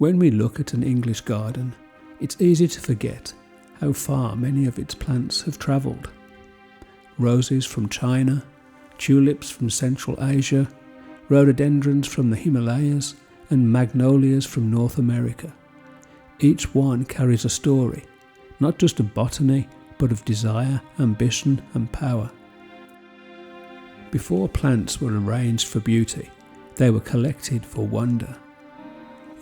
When we look at an English garden, it's easy to forget how far many of its plants have travelled. Roses from China, tulips from Central Asia, rhododendrons from the Himalayas, and magnolias from North America. Each one carries a story, not just of botany, but of desire, ambition, and power. Before plants were arranged for beauty, they were collected for wonder.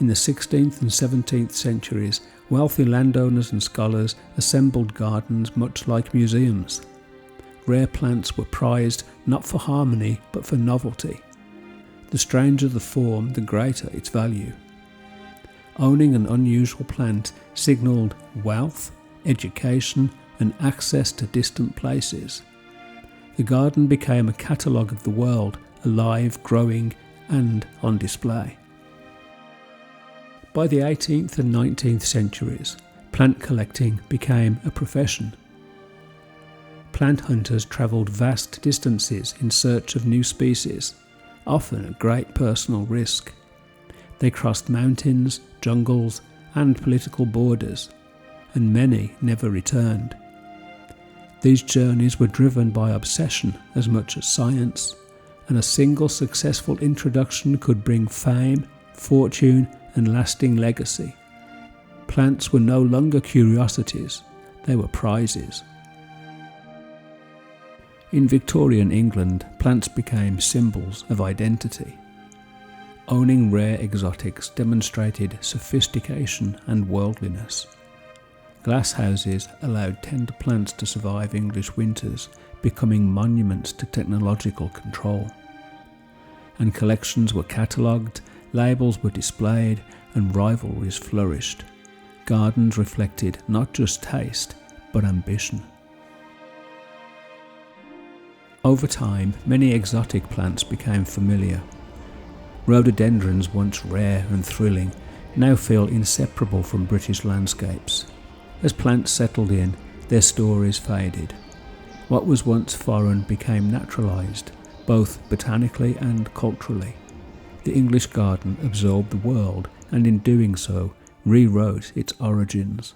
In the 16th and 17th centuries, wealthy landowners and scholars assembled gardens much like museums. Rare plants were prized not for harmony but for novelty. The stranger the form, the greater its value. Owning an unusual plant signalled wealth, education, and access to distant places. The garden became a catalogue of the world, alive, growing, and on display. By the 18th and 19th centuries, plant collecting became a profession. Plant hunters travelled vast distances in search of new species, often at great personal risk. They crossed mountains, jungles, and political borders, and many never returned. These journeys were driven by obsession as much as science, and a single successful introduction could bring fame, fortune, and lasting legacy. Plants were no longer curiosities, they were prizes. In Victorian England, plants became symbols of identity. Owning rare exotics demonstrated sophistication and worldliness. Glass houses allowed tender plants to survive English winters, becoming monuments to technological control. And collections were catalogued, labels were displayed, and rivalries flourished. Gardens reflected not just taste, but ambition. Over time, many exotic plants became familiar. Rhododendrons, once rare and thrilling, now feel inseparable from British landscapes. As plants settled in, their stories faded. What was once foreign became naturalised, both botanically and culturally. The English garden absorbed the world, and in doing so, rewrote its origins.